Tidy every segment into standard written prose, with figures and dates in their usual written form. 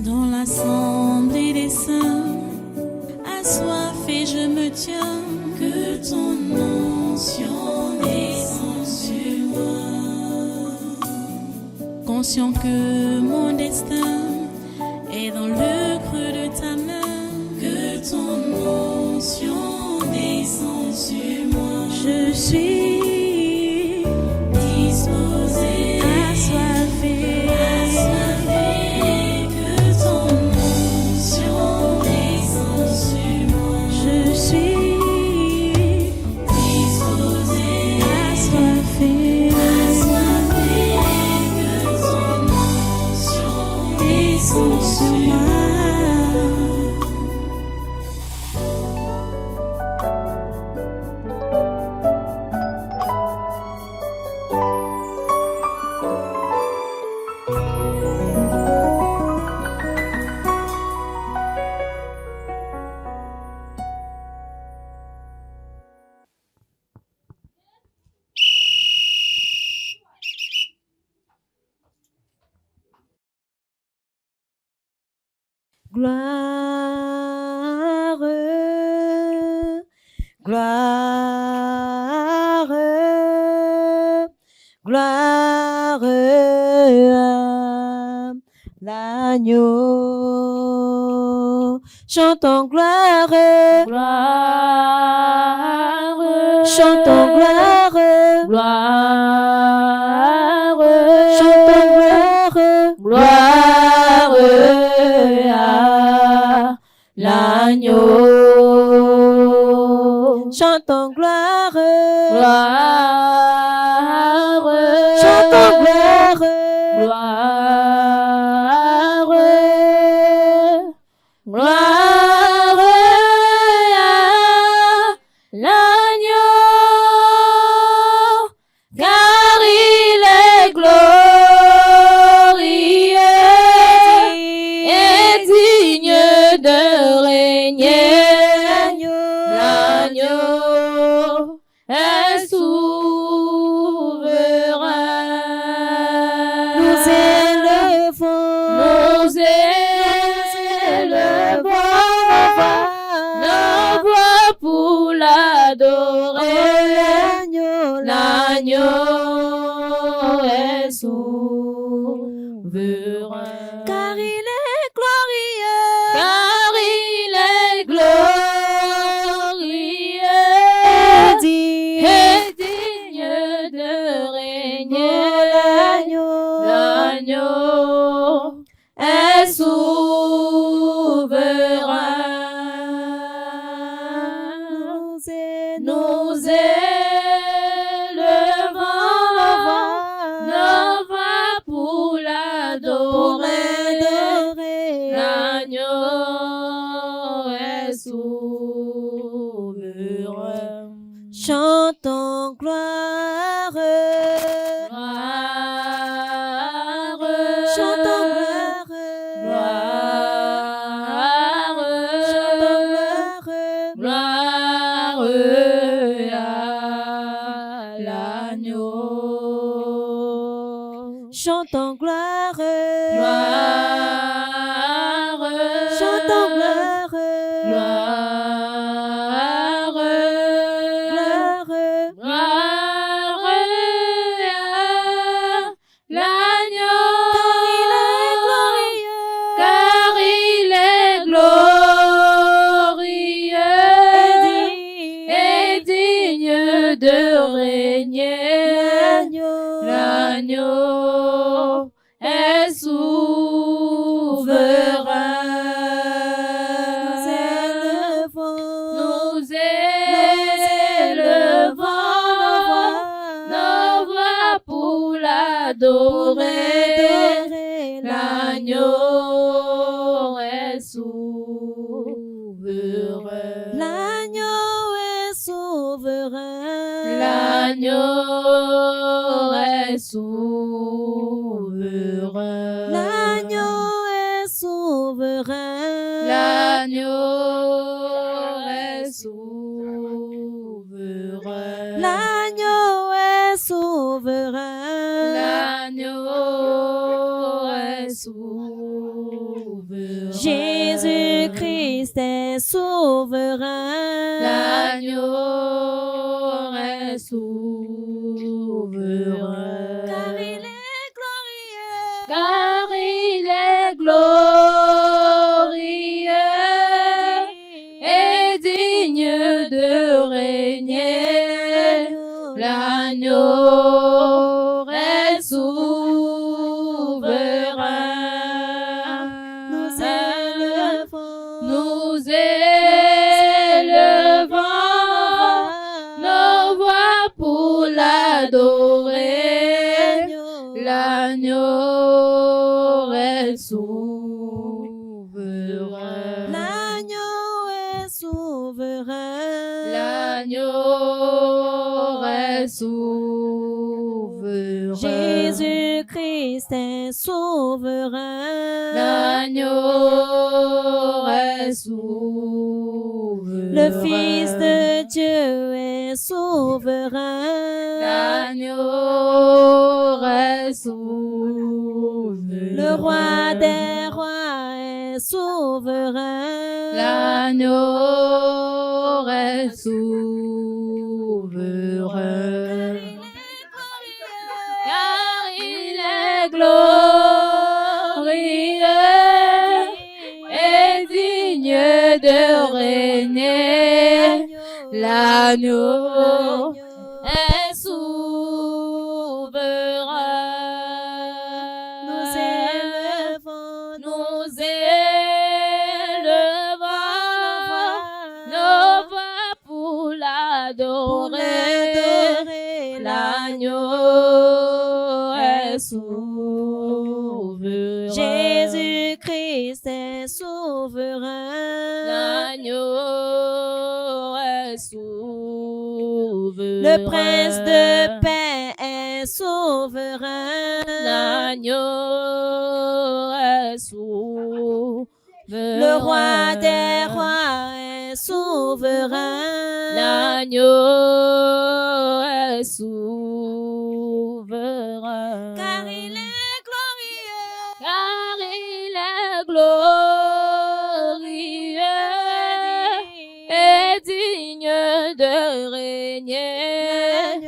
Dans l'assemblée des saints, assoiffé je me tiens, que ton onction descende sur moi. Conscient que mon destin est dans le creux de ta main, que ton onction descende sur moi. Je suis disposé, assoiffé, que ton onction descende sur moi. Je suis disposé, assoiffé, que ton onction descende sur moi. Gloire, gloire, gloire à l'agneau. Chantons gloire, Gloire, chantons gloire, gloire, chantons gloire, gloire à l'agneau. chantons gloire, Gloire, chantons gloire, gloire, gloire à l'agneau, car il est glorieux et digne de régner. L'agneau est souverain. nous élevons nos voix pour l'adorer. L'agneau est souverain. car il est glorieux, Car il est glorieux dit et digne de régner. L'agneau est souverain. Nous élevons nos voix pour l'adorer. L'agneau est souverain. Chantons gloire, Gloire, chantons gloire, gloire, gloire à l'agneau. chantons gloire, Gloire, chantons gloire, gloire, gloire, gloire à l'agneau, car il est glorieux et digne de régner. L'agneau est souverain. Nous élevons nos voix pour l'adorer. L'agneau est souverain. L'agneau est souverain. L'agneau est souverain. L'agneau est souverain. L'agneau est souverain. L'agneau est souverain. L'agneau est souverain. Jésus-Christ est souverain. L'agneau est souverain. Car il est glorieux. Car il est glorieux et digne de régner. L'agneau est souverain. Nous élevons, Nous élevons nos voix pour l'adorer. L'agneau est souverain. L'agneau est souverain. L'agneau est souverain. Jésus-Christ est souverain. L'agneau est souverain. Le Fils de Dieu est souverain. L'agneau est souverain. Le roi des rois est souverain. L'agneau est souverain. Car il est glorieux et digne de régner. L'agneau est souverain. Nous élevons Nous élevons nos voix pour l'adorer. L'agneau est souverain. Jésus-Christ est souverain. L'agneau est souverain. Le prince de paix est souverain. L'agneau est souverain. Le roi des rois est souverain. L'agneau est souverain. Car il est glorieux. Car il est glorieux et digne de régner.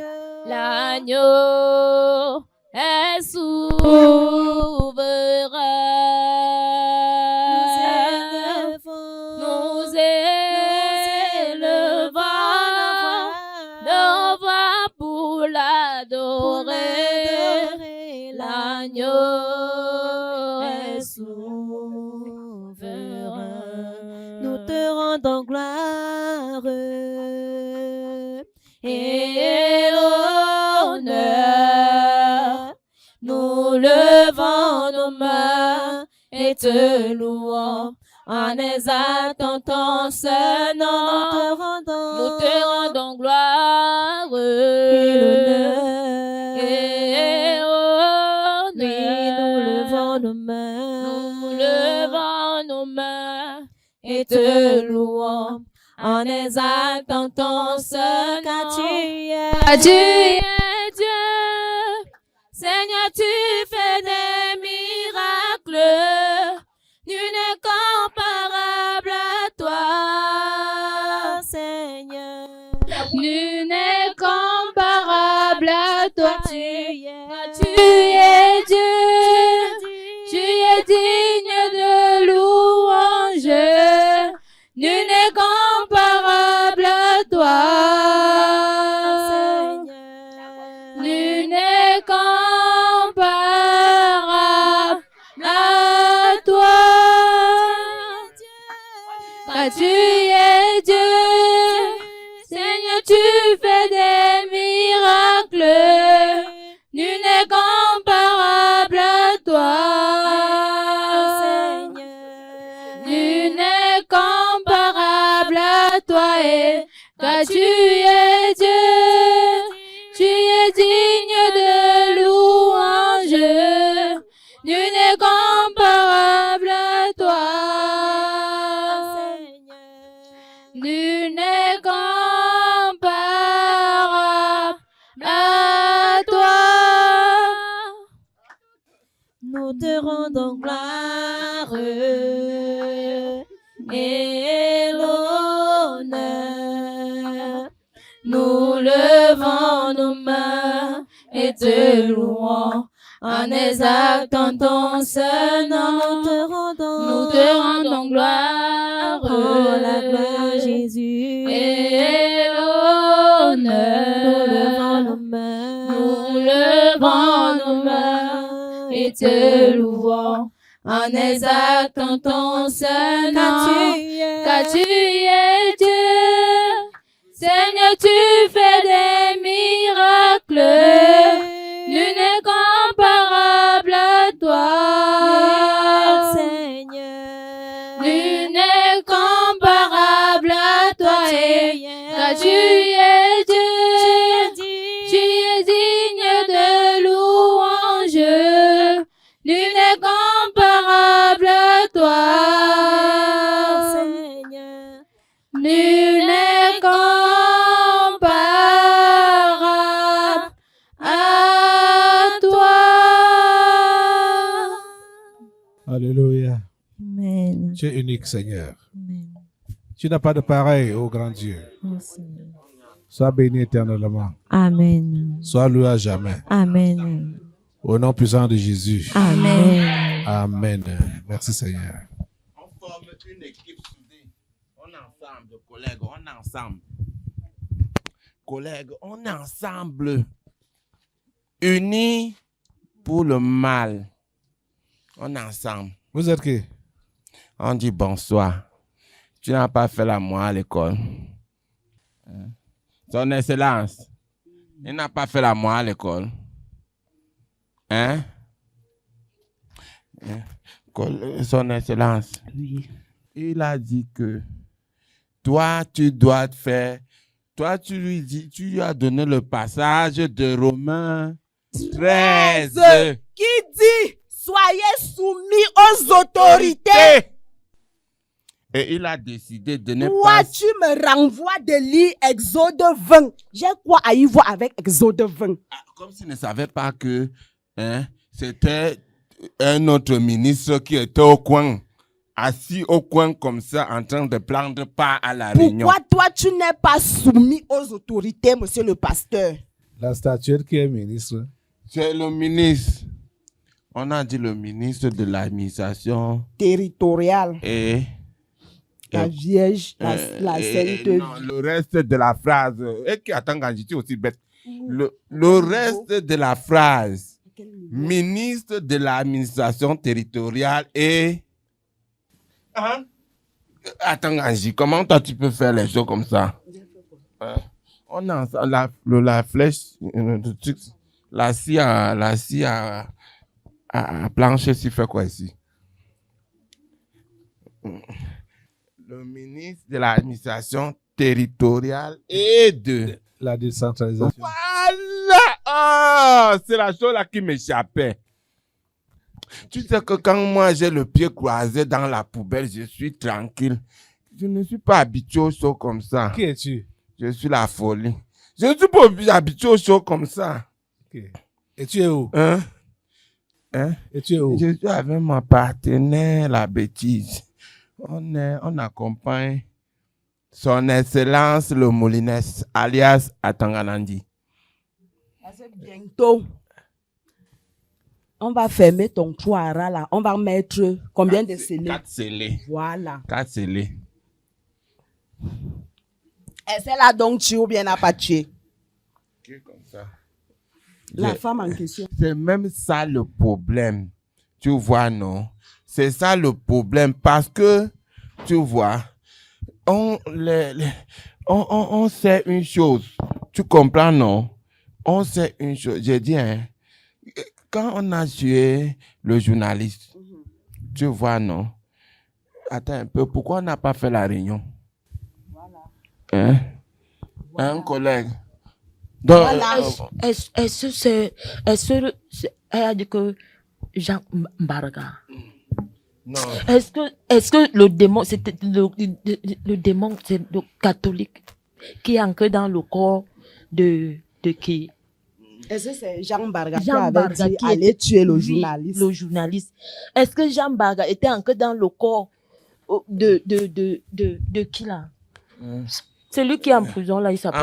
L'agneau est souverain. Nous élevons nos voix pour l'adorer. L'agneau est souverain. Nous te rendons gloire et honneur. Nous levons nos mains et te louons en exaltant ton seul nom. Nous te rendons gloire et honneur. Nous levons nos mains. Nous levons nos mains et te louons en exaltant ton seul Car nom. tu es Car tu es Dieu, Seigneur, tu fais des miracles. Nul n'est comparable à toi, Seigneur. nul n'est comparable à toi. Tu es, Tu es Dieu, tu es digne de louange. Nul n'est comparable à toi. Nul n'est comparable à toi. Car tu es Dieu, Seigneur, tu fais des miracles. Nul n'est comparable à toi. Nul n'est comparable à toi. Et car tu es Dieu, tu es digne de louange. Nul n'est comparable à toi. Nul n'est comparable à toi. Nous te rendons gloire et l'honneur. Nous levons nos mains et te louons en exaltant ton seul nom. Nous te rendons gloire, Oh, la gloire, Jésus. et Nous levons l'honneur. nos mains. Nous levons nos mains et te louons en exaltant ton seul nom. Car tu es Dieu. Seigneur, tu fais des miracles. Nul n'est comparable à toi. Seigneur. Nul n'est comparable à toi. Car tu es Dieu. Tu es digne de louange. Nul n'est comparable à toi. Seigneur. Nul n'est comparable à toi. Alléluia. Amen. Tu es unique, Seigneur. Amen. Tu n'as pas de pareil, ô grand Dieu. Oh, Seigneur. Sois béni éternellement. Amen. Sois loué à jamais. Amen. Au nom puissant de Jésus. Amen. Amen. Merci, Seigneur. On forme une équipe soudée. On est ensemble, collègues, on est ensemble. Collègues, on est ensemble. Unis pour le mal. On est ensemble. Vous êtes qui? On dit bonsoir. Tu n'as pas fait la moi à l'école. Hein? Son Excellence, il n'a pas fait la moi à l'école. Hein? Son Excellence. Oui. Il a dit que toi, tu dois faire. Toi, tu lui as donné le passage de Romains 13. Qui dit soyez soumis aux autorités. Et il a décidé de ne Toi, pas. tu me renvoies de lire Exode 20. J'ai quoi à y voir avec Exode 20? Ah, comme s'il ne savait pas que c'était un autre ministre qui était au coin, assis au coin comme ça, en train de prendre part à la réunion. Pourquoi toi, tu n'es pas soumis aux autorités, monsieur le pasteur? La statuette qui est ministre. C'est le ministre. On a dit le ministre de l'administration Territorial. et La Vierge, la Sainte non, le reste de la phrase. Et qui attend quand j'étais aussi bête. Le reste de la phrase. Ministre de l'administration territoriale et. Hein? Attends, Angie, comment toi tu peux faire les choses comme ça? On a la flèche, le truc, la scie à plancher, s'il fait quoi ici? Le ministre de l'administration territoriale et de. La décentralisation. Voilà! Ah, c'est la chose là qui m'échappait. Tu sais que quand moi j'ai le pied croisé dans la poubelle, je suis tranquille. Je ne suis pas habitué aux choses comme ça. Qui es-tu? Je suis la folie. Je ne suis pas habitué aux choses comme ça. Ok. Et tu es où? Hein? Et tu es où? Je suis avec mon partenaire, la bêtise. On accompagne son Excellence le Moulinès, alias Atanganandi. Bientôt, on va fermer ton toit là. On va mettre combien de scellés? 4 scellés. Voilà. 4 scellés. Est-ce qu'elle a donc tué ou bien n'a pas tué? Comme ça. La femme en question. C'est même ça le problème. Tu vois, non? C'est ça le problème parce que, tu vois, on sait une chose. Tu comprends, non? On sait une chose. J'ai dit, hein, quand on a tué le journaliste, tu vois, non? Attends un peu, pourquoi on n'a pas fait la réunion? Voilà. Hein? Un collègue. Donc, Voilà. Est-ce que elle a dit que Jean Mbarga? non. Est-ce que le démon, c'était le démon, c'est le catholique qui est ancré dans le corps de qui? Est-ce que c'est Jean Barga qui Jean avait Barga dit qui aller était- tuer le oui, journaliste? Le journaliste. Est-ce que Jean Barga était encore dans le corps de qui là? Celui qui est en prison là, il s'appelle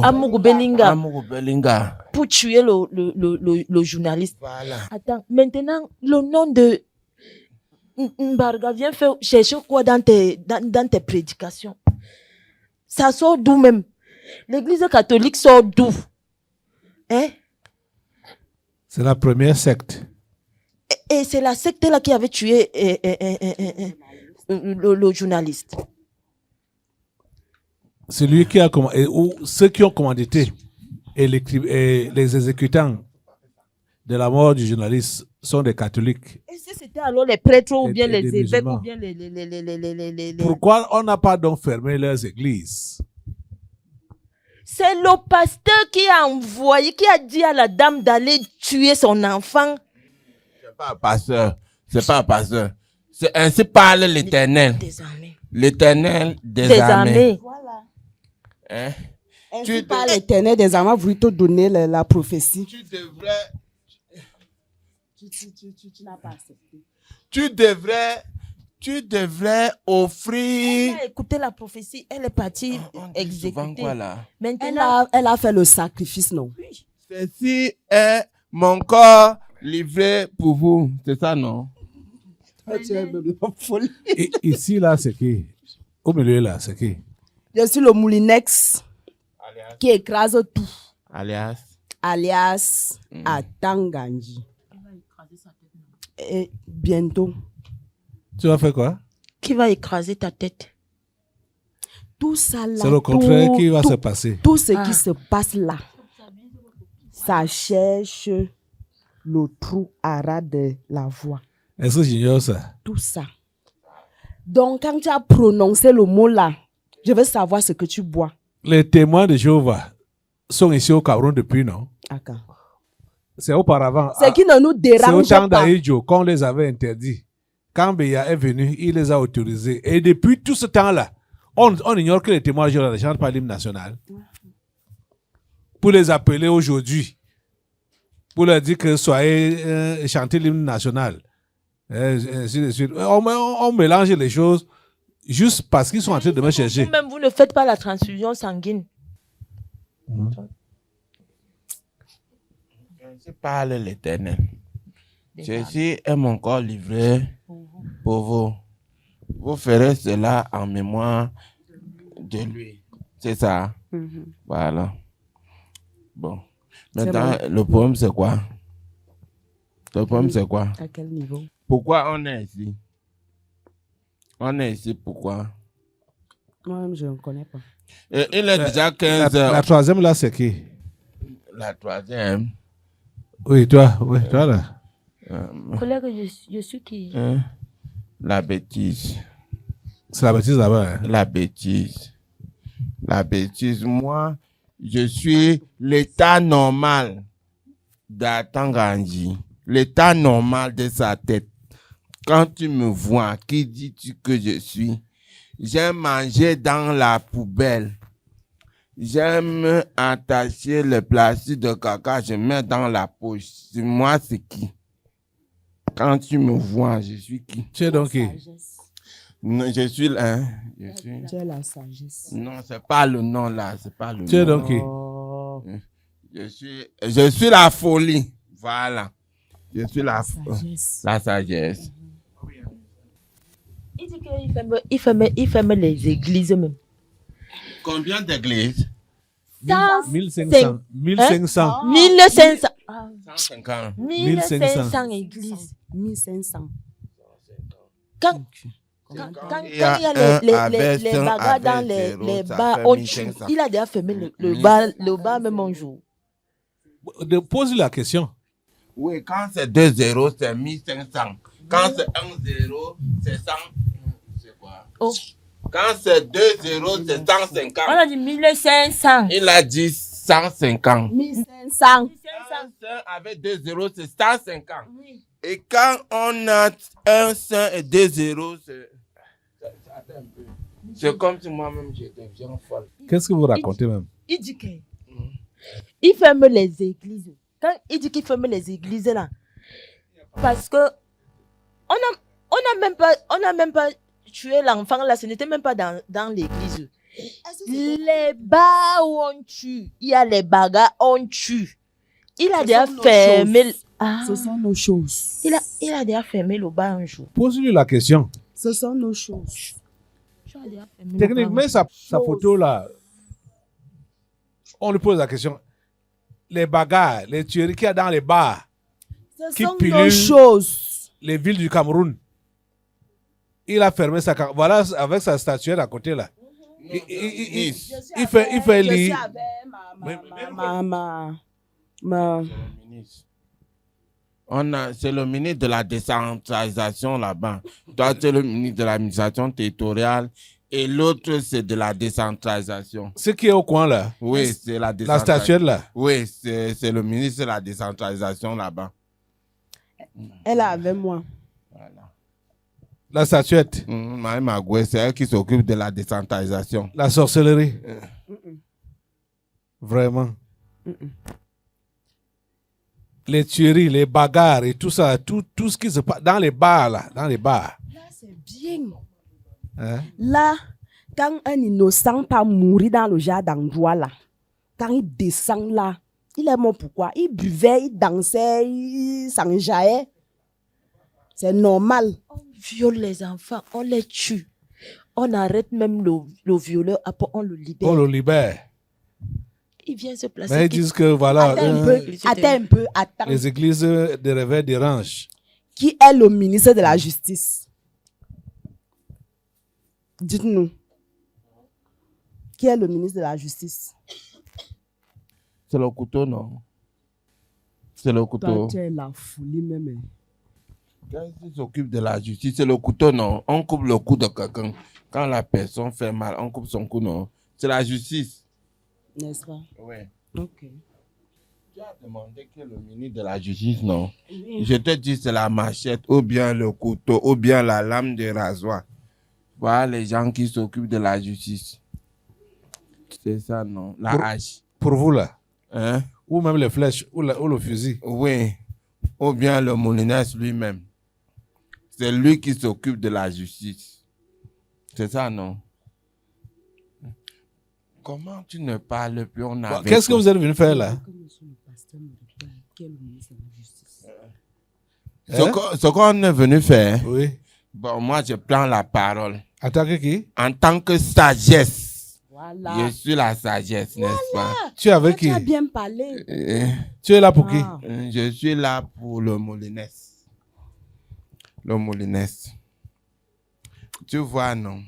Amougou Belinga. Amougou Belinga. Pour tuer le journaliste. Voilà. Attends, maintenant, le nom de Mbarga, viens faire chercher quoi dans tes prédications? Ça sort d'où même? L'église catholique sort d'où? Hein? C'est la première secte. Et c'est la secte là qui avait tué le journaliste. Celui qui a commandé, ou ceux qui ont commandité et les exécutants de la mort du journaliste sont des catholiques. Et si c'était alors les prêtres ou bien Et les des évêques musulmans. ou bien les... Pourquoi on n'a pas donc fermé leurs églises? C'est le pasteur qui a envoyé, qui a dit à la dame d'aller tuer son enfant. C'est pas un pasteur. C'est pas un pasteur. C'est ainsi parle l'Éternel. Des armées. L'Éternel des Des armées. armées. Voilà. Hein? Ainsi par l'Éternel des armées a voulu te donner la prophétie. Tu devrais, Tu n'as pas accepté. tu devrais offrir. Elle a écouté la prophétie, elle est partie On dit souvent exécuter. quoi là? Maintenant, Elle a fait le sacrifice, non? Ceci est mon corps livré pour vous. C'est ça, non? Tu es même la folie. Et ici, là, c'est qui? Au milieu, là, c'est qui? Je suis le Moulinex qui écrase tout, Alias. alias Atanganji. Et bientôt, Tu vas faire quoi? qui va écraser ta tête? tout ça là, C'est le contraire tout- qui va tout- se passer. Tout ce Ah. qui se passe là, ça cherche le trou à ras de la voix. Est-ce que j'ignore ça? Tout ça. Donc, quand tu as prononcé le mot là, je veux savoir ce que tu bois. Les témoins de Jéhovah sont ici au Cameroun depuis, non? Aka. C'est auparavant. Ce qui ne nous C'est au dérange temps pas. d'Aïdjo qu'on les avait interdits. Quand Beya est venu, il les a autorisés. Et depuis tout ce temps-là, on ignore que les témoins de Jéhovah ne chantent pas l'hymne national. Pour les appeler aujourd'hui, pour leur dire que soyez chantez l'hymne national. Ainsi de suite. On mélange les choses juste parce qu'ils sont en train de me chercher. Vous-même, vous ne faites pas la transfusion sanguine. Ainsi parle l'Éternel. Ceci est mon corps livré pour vous. Vous ferez cela en mémoire de lui. C'est ça. Voilà. Bon. Maintenant, le problème, c'est quoi? Le problème, c'est quoi? À quel niveau? Pourquoi on est ici? On est ici pourquoi? Moi-même, je ne connais pas. Et il est déjà 15 La heures. troisième là, c'est qui? La troisième. Oui, toi là. Collègue, je suis qui? La bêtise. C'est la bêtise là-bas. Hein? La bêtise. La bêtise. Moi, je suis l'état normal d'Atanganji. L'état normal de sa tête. Quand tu me vois, qui dis-tu que je suis? J'aime manger dans la poubelle. J'aime attacher le plastique de caca, je mets dans la poche. Moi, c'est qui? Quand tu me vois, je suis qui? Tu es donc qui? Non, je suis là. Hein? Tu as la sagesse. Non, c'est pas le nom là, c'est pas le Tu es nom. donc qui? Oh, Je suis la folie. Voilà. Je suis sagesse. la sagesse. Il dit qu'il ferme les églises même. Combien d'églises? 1500. 1500. 1500. 150. 1500 églises. 1500. Quand il y a les bagarres dans les bars, il a déjà fermé le bar même un jour. Pose la question. Oui, quand c'est 2 zéros, c'est 1500. Quand c'est 1 zéro, c'est 100. C'est quoi? Oh. Quand c'est 2 zéros, c'est 150. On a dit 1500. Il a dit 150. 1500. 100 avec 2 zéros, c'est 150. Et quand on a 1 100 et 2 zéros, c'est comme si moi-même je deviens folle. Qu'est-ce que vous racontez même? Il dit que il ferme les églises. Quand il dit qu'il ferme les églises là, parce que on a même pas tué l'enfant là, ce n'était même pas dans l'église. Les bars où on tue, il y a les bagarres, on tue. Il a déjà fermé. Ce sont nos choses. Il a déjà fermé le bar un jour. Pose-lui la question. Ce sont nos choses. Technique, mais sa photo là, on lui pose la question. Les bagarres, les tueries qu'il y a dans les bars, Ce qui sont nos pilulent choses. les villes du Cameroun. Il a fermé sa... Voilà, avec sa statuette à côté là. Il fait lire. C'est le ministre de la décentralisation là-bas. Toi, tu es le ministre de l'administration territoriale et l'autre, c'est de la décentralisation. Ce qui est au coin là. Oui, c'est la La décentralisation. statuette là. Oui, c'est le ministre de la décentralisation là-bas. Elle est avec moi. Voilà. La statuette. Marie Magoué, c'est elle qui s'occupe de la décentralisation. La sorcellerie. Vraiment. Les tueries, les bagarres et tout ça, tout ce qui se passe dans les bars là, dans les bars. Là, c'est bien. Hein? Là, quand un innocent pas mourir dans le genre d'endroit là, quand il descend là, il est mort pourquoi? Il buvait, il dansait, il s'enjaillait. C'est normal. On viole les enfants, on les tue. On arrête même le violeur, après on le libère. On le libère. Il vient se placer. Mais ils disent que voilà, Attends. les églises de réveil dérangent. Qui est le ministre de la Justice? Dites-nous. Qui est le ministre de la Justice? C'est le couteau, non? C'est le couteau. Tu es la folie même. Qui s'occupe de la justice, c'est le couteau, non? On coupe le cou de quelqu'un. Quand la personne fait mal, on coupe son cou, non? C'est la justice. N'est-ce pas? Oui. Ok. Tu as demandé qui est le ministre de la justice, non? Je te dis c'est la machette, ou bien le couteau, ou bien la lame de rasoir. Voilà les gens qui s'occupent de la justice. C'est ça, non? La hache. Pour vous là. Hein? Ou même les flèches, ou le fusil. Oui. Ou bien le moulinès lui-même. C'est lui qui s'occupe de la justice. C'est ça, non? Comment tu ne parles plus? On a Qu'est-ce que vous êtes venu faire là? Ce qu'on est venu faire, Oui. bon, moi je prends la parole. Attaquer qui? En tant que sagesse. Voilà. Je suis la sagesse, n'est-ce pas? Tu es avec Tu qui? as bien parlé. Tu es là pour qui? Ah. Je suis là pour le moulinès. Le moulinès. Tu vois, non?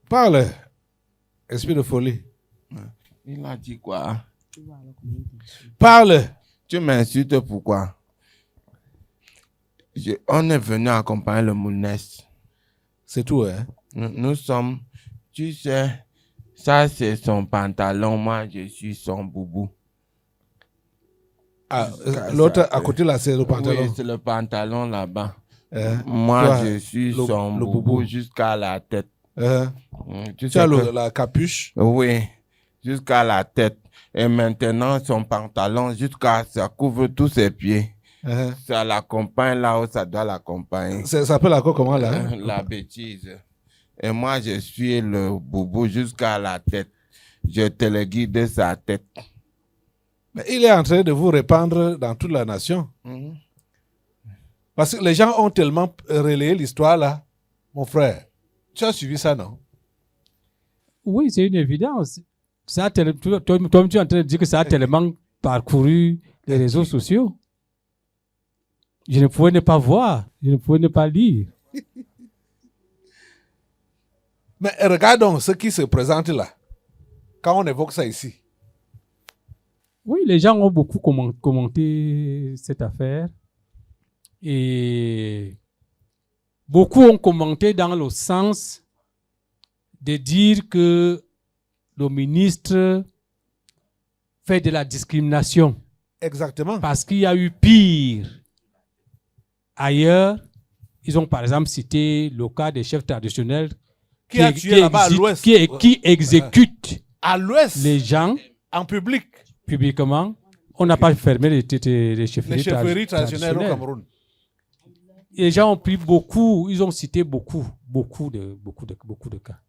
Parle. Esprit de folie. Il a dit quoi? Parle. Tu m'insultes pourquoi? On est venu accompagner le moulinès. C'est tout, hein? Nous sommes, tu sais, ça c'est son pantalon, moi je suis son boubou. Ah, l'autre à côté là, c'est le pantalon. Oui, c'est le pantalon là-bas. Moi, Moi je suis son boubou jusqu'à la tête. Tu sais as que- la capuche. Oui, jusqu'à la tête. Et maintenant son pantalon jusqu'à ça couvre tous ses pieds. Ça l'accompagne là où ça doit l'accompagner. Ça s'appelle encore comment là? La bêtise. Et moi, je suis le boubou jusqu'à la tête. Je te le guide de sa tête. Mais il est en train de vous répandre dans toute la nation. Parce que les gens ont tellement relayé l'histoire là. Mon frère, tu as suivi ça, non? Oui, c'est une évidence. Ça a toi, tu es en train de dire que ça a tellement parcouru les réseaux sociaux. Je ne pouvais ne pas voir, je ne pouvais ne pas lire. Mais regardons ce qui se présente là. Quand on évoque ça ici. Oui, les gens ont beaucoup commenté cette affaire. Et beaucoup ont commenté dans le sens de dire que le ministre fait de la discrimination. Exactement. Parce qu'il y a eu pire. Ailleurs, ils ont par exemple cité le cas des chefs traditionnels Qui a tué là-bas à l'ouest. qui exécutent À l'ouest. les gens En public. publiquement. On n'a pas fermé les chefferies Les chefferies traditionnelles au traditionnelles. Cameroun. Les gens ont pris beaucoup, ils ont cité beaucoup de cas.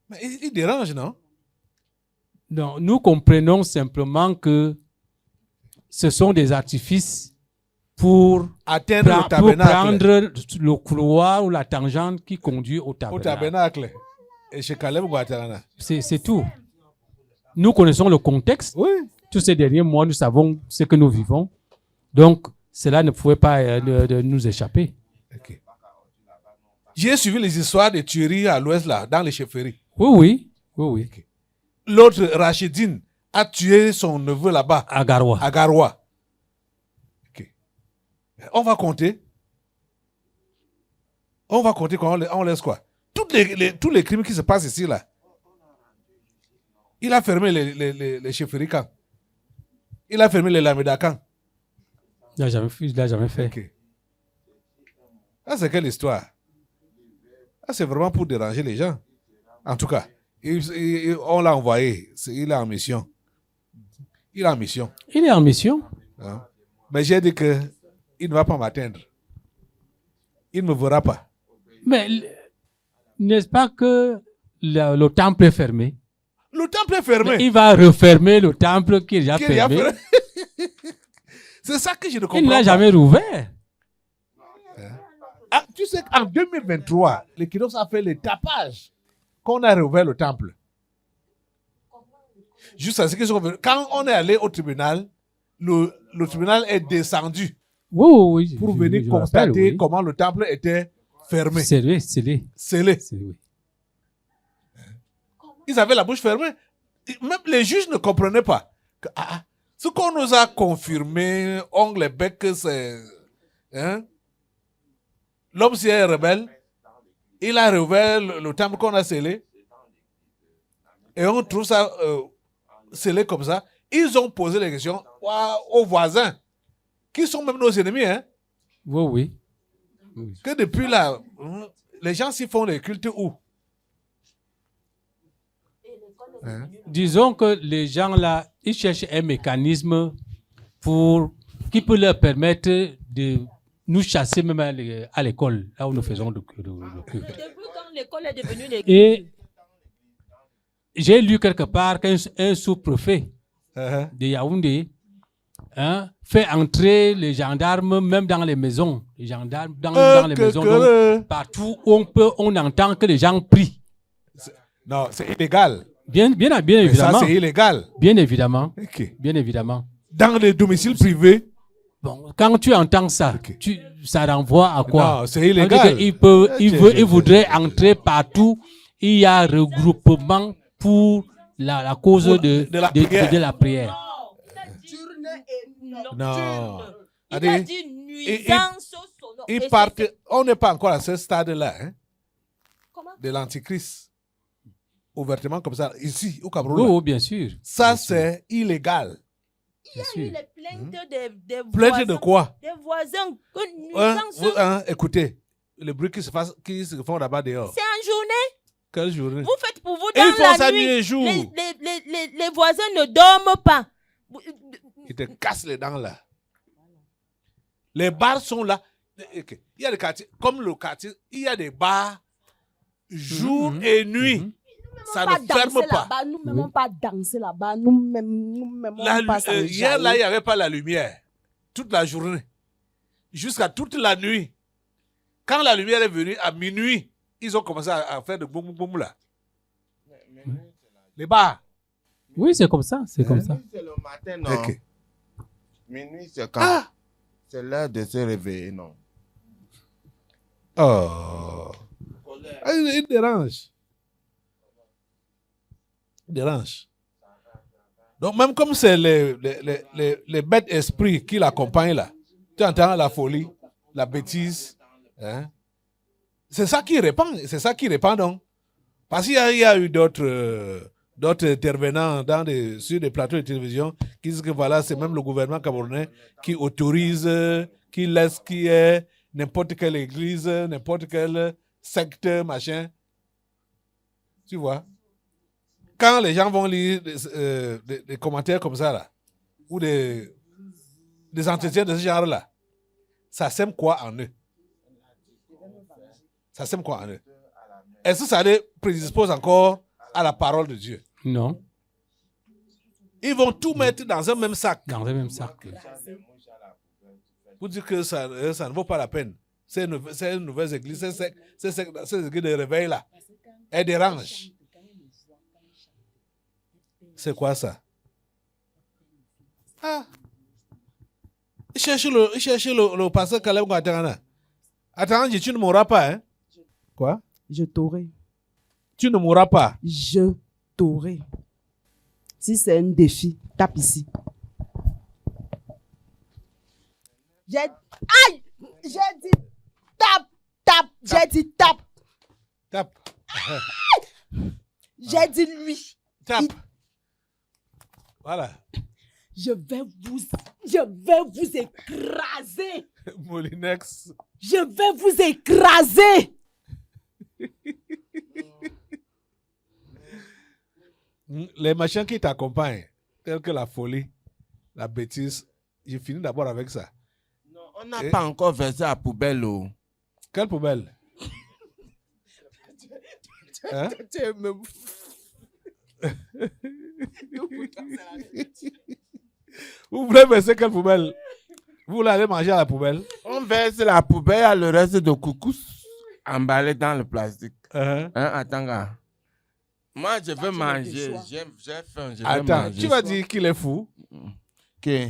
Mais il dérange, non? Non, nous comprenons simplement que ce sont des artifices pour Atteindre le pour tabernacle. prendre le couloir ou la tangente qui conduit au Au tabernacle. tabernacle. Et chez Caleb Ouattarana. C'est tout. Nous connaissons le contexte. Oui. Tous ces derniers mois, nous savons ce que nous vivons. Donc, cela ne pouvait pas de nous échapper. Ok. J'ai suivi les histoires de tueries à l'ouest, là, dans les chefferies. Oui. L'autre, Rachidine, a tué son neveu là-bas, À Garoua. à Garoua. Ok. On va compter. On va compter quand on laisse quoi? Tous les crimes qui se passent ici, là. Il a fermé les chefferies quand? Il a fermé les Lameda quand? Il n'a jamais fait. Ok. Ça, c'est quelle histoire? Ça, c'est vraiment pour déranger les gens. En tout cas, on l'a envoyé. Il est en mission. Il est en mission. Il est en mission. Hein. Mais j'ai dit qu'il ne va pas m'atteindre. Il ne me verra pas. Mais n'est-ce pas que le temple est fermé? Le temple est fermé. Il va refermer le temple qui est déjà Qui est déjà fermé. fermé. C'est ça que je ne comprends Il ne l'a pas. jamais rouvert. Ah, tu sais qu'en 2023, l'Équinoxe a fait le tapage qu'on a rouvert le temple. Juste à ce qu'ils sont venus. Quand on est allé au tribunal, le tribunal est descendu Oui. pour je venir me constater rappelle, oui. comment le temple était fermé, Scellé. scellé. Oui. Ils avaient la bouche fermée. Même les juges ne comprenaient pas. Ce qu'on nous a confirmé, ongle et bec, c'est... Hein? L'homme s'y est rebelle. Il a rouvert le temple qu'on a scellé. Et on trouve ça scellé comme ça. Ils ont posé les questions aux voisins, qui sont même nos ennemis. Hein? Oui. Que depuis là, les gens s'y font les cultes où? Hein? Disons que les gens là, ils cherchent un mécanisme qui peut leur permettre de nous chasser même à l'école, là où nous faisons le culte. Depuis quand l'école est devenue l'église. Et j'ai lu quelque part qu'un sous-préfet de Yaoundé fait entrer les gendarmes même dans les maisons. Les gendarmes dans les maisons. Donc, partout où on entend que les gens prient. Non, c'est illégal. Bien Mais évidemment. ça, c'est illégal. Bien évidemment. Ok. Bien évidemment. Dans les domiciles privés. Bon, quand tu entends ça, ça renvoie à quoi? Non, c'est illégal. Il voudrait entrer partout. Il y a regroupement pour la cause de la prière. Non. Il a dit nuisance sonore. Ils Et partent. c'est- On n'est pas encore à ce stade-là, hein, Comment? de l'antichrist. Ouvertement comme ça, ici, au Oui, Cameroun. là. oui, bien sûr. Ça, Bien sûr, c'est illégal. bien Il y a eu sûr. les plaintes des Plainte voisins. de quoi? Des voisins. Que Hein, nuisance. écoutez, le bruit qui se font là-bas dehors. C'est en journée. Quelle journée? Vous faites pour vous Et ils dans font ça la nuit et nuit. jour. Les voisins ne dorment pas. Ils te cassent les dents là. Les bars sont là. Ok. Il y a des quartiers, comme le quartier, il y a des bars jour et nuit. Ça Pas ne danser ferme pas. là-bas, nous ne même pas danser là-bas, nous-mêmes pas Hier, là, il n'y avait pas la lumière. Toute la journée. Jusqu'à toute la nuit. Quand la lumière est venue, à minuit, ils ont commencé à faire de boum boum boum là. Les bars. Oui, c'est comme ça. C'est comme ça. Minuit, c'est le matin, non. Ok. Minuit, c'est quand? Ah! C'est l'heure de se réveiller, non. Oh. Ah, il dérange. Il dérange. Donc, même comme c'est les bêtes esprits qui l'accompagnent là, tu entends la folie, la bêtise, hein? C'est ça qui répand, donc. Parce qu'il y a eu d'autres intervenants sur des plateaux de télévision qui disent que voilà, c'est même le gouvernement camerounais qui autorise, qui laisse qu'il y ait n'importe quelle église, n'importe quelle secte, machin. Tu vois? quand les gens vont lire des commentaires comme ça, là, ou des entretiens de ce genre-là, ça sème quoi en eux? Ça sème quoi en eux? Est-ce que ça les prédispose encore à la parole de Dieu? Non, Ils vont tout mettre dans un même sac dans le même sac. pour dire que ça ne vaut pas la peine. Ces nouvelles églises, ces églises de réveil là, elles dérangent. C'est quoi ça? Ah! Cherchez le pasteur Caleb Guatarana. Attends, tu ne mourras pas, hein? Quoi? Je t'aurai. Tu ne mourras pas. Je t'aurai. Si c'est un défi, tape ici. Aïe! J'ai dit tape. J'ai dit tape. Tape. J'ai dit lui. Tape. Voilà. Je vais vous écraser. Molinex. Je vais vous écraser. Les machins qui t'accompagnent, tels que la folie, la bêtise, j'ai fini d'abord avec ça. Non, on n'a pas encore versé à la poubelle. Oh. Quelle poubelle? Hein? Vous voulez verser quelle poubelle? Vous voulez aller manger à la poubelle? On verse la poubelle à le reste de couscous emballé dans le plastique. Uh-huh. Hein, attends, gars. Moi, je veux manger. J'ai faim. Je veux Attends, manger. tu vas dire qu'il est fou? Qui?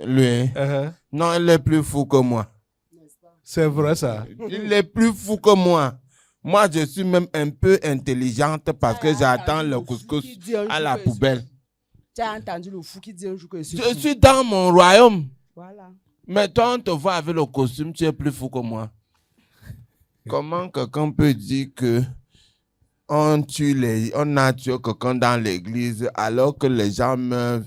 Lui. Uh-huh. Non, il est plus fou que moi. C'est vrai ça. Il est plus fou que moi. Moi, je suis même un peu intelligente parce que j'attends le couscous à la poubelle. Tu as entendu le fou qui dit un jour que je suis Je fou. suis dans mon royaume. Voilà. Mais toi, on te voit avec le costume, tu es plus fou que moi. Comment quelqu'un peut dire que on a tué quelqu'un dans l'église alors que les gens meurent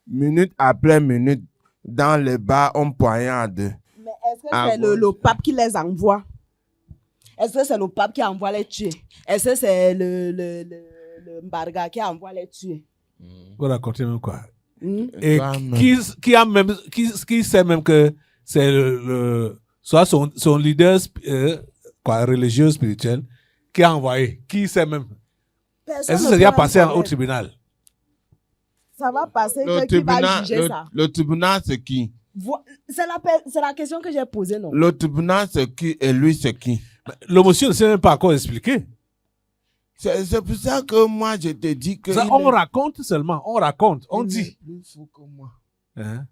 minute après minute dans les bars, on poignarde. Mais est-ce que c'est le pape qui les envoie? Est-ce que c'est le pape qui envoie les tuer? Est-ce que c'est le Mbarga qui envoie les tuer? Vous racontez même quoi? Et Et qui sait même que c'est soit son leader religieux, spirituel, qui a envoyé? Qui sait même? Personne Est-ce que ne c'est déjà peut passé même au tribunal? Ça va passer, qui va juger ça? Le tribunal, c'est qui? C'est la question que j'ai posée, non? Le tribunal, c'est qui et lui, c'est qui? Le monsieur ne sait même pas encore expliquer. C'est pour ça que moi, je te dis que... Ça, on raconte seulement, on raconte, on dit. Il est plus fou que moi. Hein?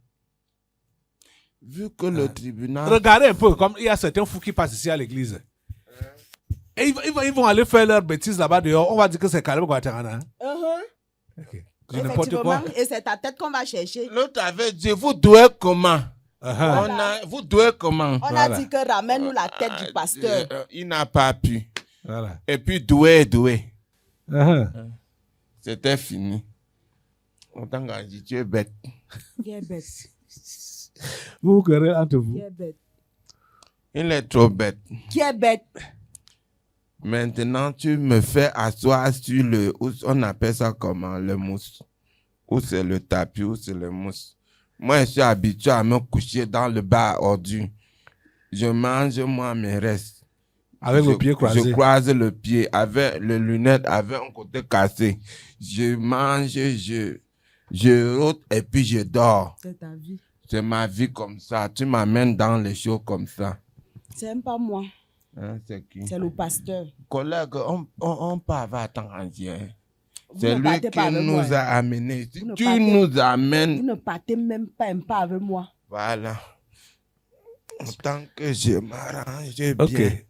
Vu que le tribunal... Regardez un peu, comme il y a certains fous qui passent ici à l'église. Et ils vont aller faire leurs bêtises là-bas dehors. On va dire que c'est Caleb Guatarana. Okay. C'est n'importe quoi. Et c'est ta tête qu'on va chercher. L'autre avait dit, vous douez comment? Uh-huh. Vous douez comment? On a dit que ramène-nous la tête du pasteur. Il n'a pas pu. Voilà. Et puis doué. Uh-huh. C'était fini. Autant qu'on dit, tu es bête. Qui est bête? Vous vous querellez entre vous. Qui est bête? Il est trop bête. Qui est bête? Maintenant, tu me fais asseoir sur le... On appelle ça comment? Le mousse. Ou c'est le tapis, ou c'est le mousse. Moi, je suis habitué à me coucher dans le bar ordu. Je mange, moi, mes restes. Avec le pied croisé. Je croise le pied avec les lunettes, avec un côté cassé. Je mange, je rôte et puis je dors. C'est ta vie. C'est ma vie comme ça. Tu m'amènes dans les shows comme ça. C'est même pas moi. Hein, c'est qui? C'est le pasteur. Collègue, on peut avoir attendu. Hein. Vous C'est ne lui partez pas qui avec nous moi, a amenés. Si Vous ne tu partez- nous amènes, Vous ne partez même pas un pas avec moi. voilà. Tant que je m'arrange bien. Ok.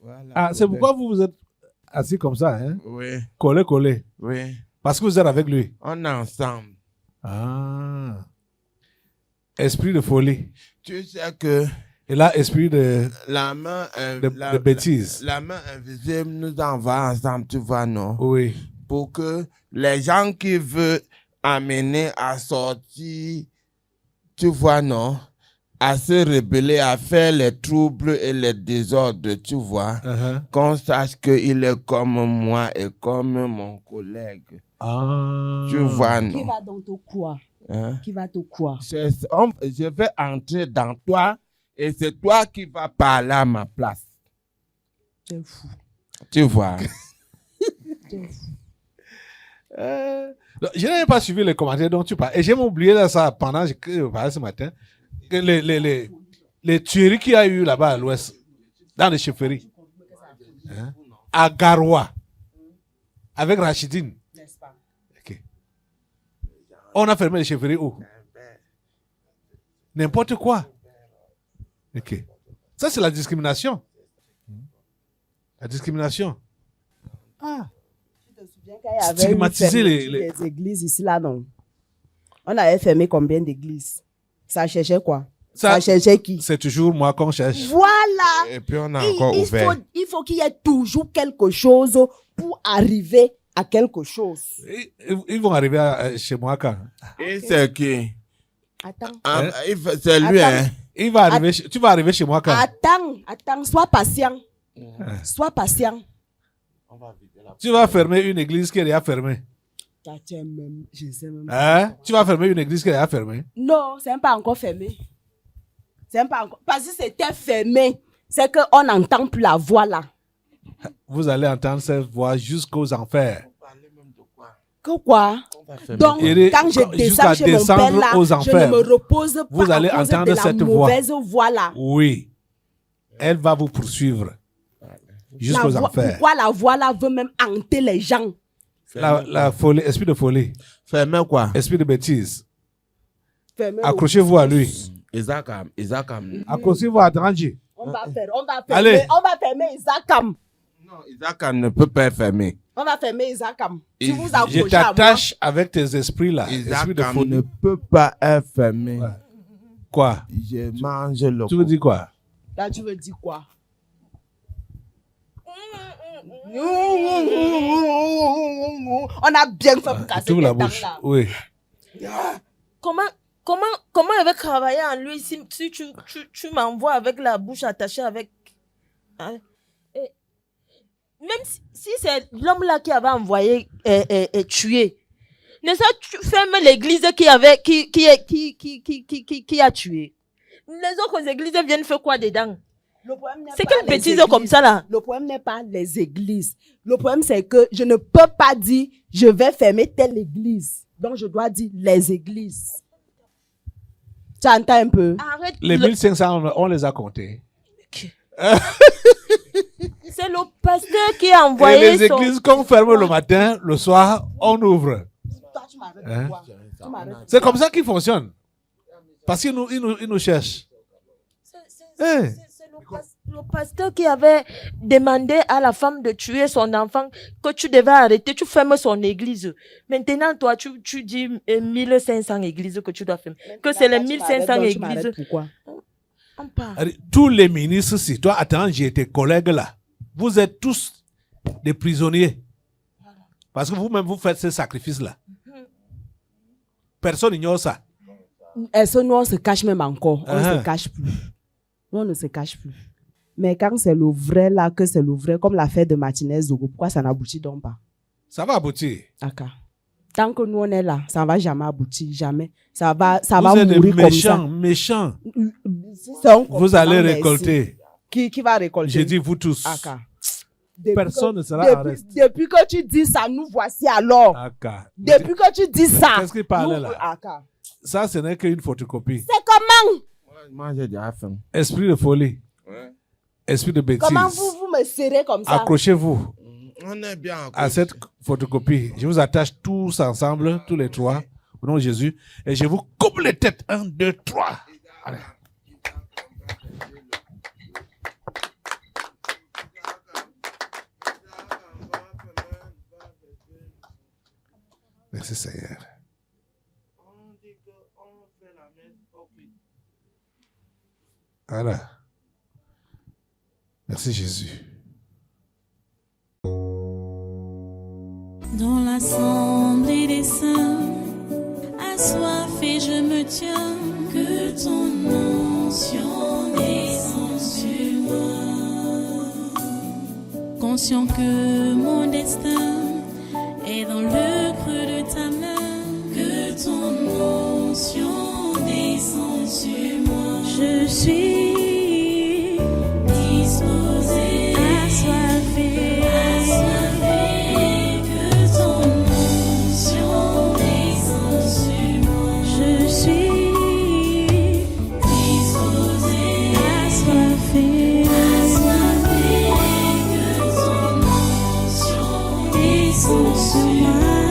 Voilà. Ah, c'est pourquoi vous êtes assis comme ça, hein? Oui, Collé. oui. Parce que vous êtes avec lui. On est ensemble. Ah. Esprit de folie. Tu sais que Et là, esprit de de bêtises. La main invisible nous envoie ensemble, tu vois, non? Oui. Pour que les gens qui veulent amener à sortir, tu vois, non? à se rebeller, à faire les troubles et les désordres, tu vois, qu'on sache qu'il est comme moi et comme mon collègue. Tu vois, Qui non? va donc te quoi? Hein? Qui va te quoi? Je vais entrer dans toi et c'est toi qui vas parler à ma place. C'est fou. Tu vois? C'est fou. Je n'avais pas suivi les commentaires dont tu parles. Et j'ai oublié là, ça pendant que je parlais ce matin. Que les tueries qu'il y a eu là-bas à l'ouest, dans les chefferies, hein, à Garoua, avec Rachidine. Okay. On a fermé les chefferies où? N'importe quoi. Ok. Ça, c'est la discrimination. La discrimination. Ah. Tu te souviens qu'il y avait Stigmatiser les églises ici, là, non? On avait fermé combien d'églises? Ça cherchait quoi? Ça cherchait qui? C'est toujours moi qu'on cherche. Voilà! Et puis on a encore il ouvert. il faut qu'il y ait toujours quelque chose pour arriver à quelque chose. Ils vont arriver chez moi quand? Et c'est qui? Attends. C'est lui, Attends. hein? Il va arriver, tu vas arriver chez moi quand? Attends, sois patient. Sois patient. Tu vas fermer une église qui est déjà fermée. Je sais même. Hein? Tu vas fermer une église qui est déjà fermée. Non, c'est pas encore fermé. C'est pas encore. Parce que c'était fermé. C'est qu'on n'entend plus la voix là. Vous allez entendre cette voix jusqu'aux enfers. Que quoi? Donc, quand je descends chez mon père là, aux je enfers. ne me repose pas Vous allez à cause entendre de la cette voix. mauvaise voix là. Oui. Elle va vous poursuivre jusqu'aux enfers. Pourquoi la voix là veut même hanter les gens? La folie, esprit de folie. Fermez quoi? Esprit de bêtise. Fermez-le. Accrochez-vous à lui. Isakam. Accrochez-vous à Dranji. On va Allez. fermer Isakam. Non, Isakam ne peut pas être fermé. On va fermer Isakam. Si Je vous Je accrochez à moi. t'attache avec tes esprits là. Esprit de Isakam folie. ne peut pas être fermé. Ouais. Quoi? Je mange le Tu veux dire quoi? Là, tu veux dire quoi? On a bien fait pour casser Tu ouvres tes la dents bouche. là. Oui. Comment il va travailler en lui si tu m'envoies avec la bouche attachée avec... Hein? Et même si c'est l'homme là qui avait envoyé tuer, ne ça tu fermes l'église qui a tué. Les autres églises viennent faire quoi dedans? C'est quelle bêtise comme ça là? Le problème n'est pas les églises. Le problème c'est que je ne peux pas dire je vais fermer telle église. Donc je dois dire les églises. Tu entends un peu? Arrête. Les 1500, on les a comptés. C'est le pasteur qui a Et envoyé les son... églises qu'on ferme le matin, le soir, on ouvre. Toi, tu m'arrêtes Hein? quoi? Tu m'arrêtes. C'est comme ça qu'ils fonctionnent. Parce qu'ils nous cherchent. Hein? C'est le pasteur qui avait demandé à la femme de tuer son enfant que tu devais arrêter, tu fermes son église. Maintenant, toi, tu dis 1500 églises que tu dois fermer. Que c'est les 1500 églises. Pourquoi? On parle. Allez, tous les ministres, si toi, attends, j'ai tes collègues là. Vous êtes tous des prisonniers. Parce que vous-même, vous faites ces sacrifices-là. Personne n'ignore ça. Est-ce que nous, on se cache même encore? On ne Ah. se cache plus. Nous, on ne se cache plus. Mais quand c'est le vrai là, que c'est le vrai, comme l'affaire de Martinez Zogo, pourquoi ça n'aboutit donc pas? Ça va aboutir. D'accord. Tant que nous, on est là, ça ne va jamais aboutir. Jamais. Ça va Vous êtes des mourir comme ça. méchants. C'est un Vous allez continent, récolter. merci. Qui va récolter? J'ai dit vous tous. Aka. Personne ne sera en reste. Depuis que tu dis ça, nous voici alors. Aka. Depuis que tu dis ça. Qu'est-ce qu'il parlait nous- là? Aka. Ça, ce n'est qu'une photocopie. C'est comment? Moi, j'ai déjà faim. Esprit de folie. Ouais. Esprit de bêtise. Comment vous me serrez comme ça? Accrochez-vous On est bien. à cette photocopie. Je vous attache tous ensemble, tous les trois, au nom de Jésus, et je vous coupe les têtes. 1, 2, 3. Allez. Merci Seigneur. Voilà. Merci Jésus. Dans l'assemblée des saints, assoiffé je me tiens, que ton nom onction descend sur moi. Conscient que mon destin est dans le creux de ta main, que ton onction descend sur moi. Je suis disposé, assoiffé, que ton onction descend sur moi. Je suis disposé, assoiffé, que ton onction descend sur moi.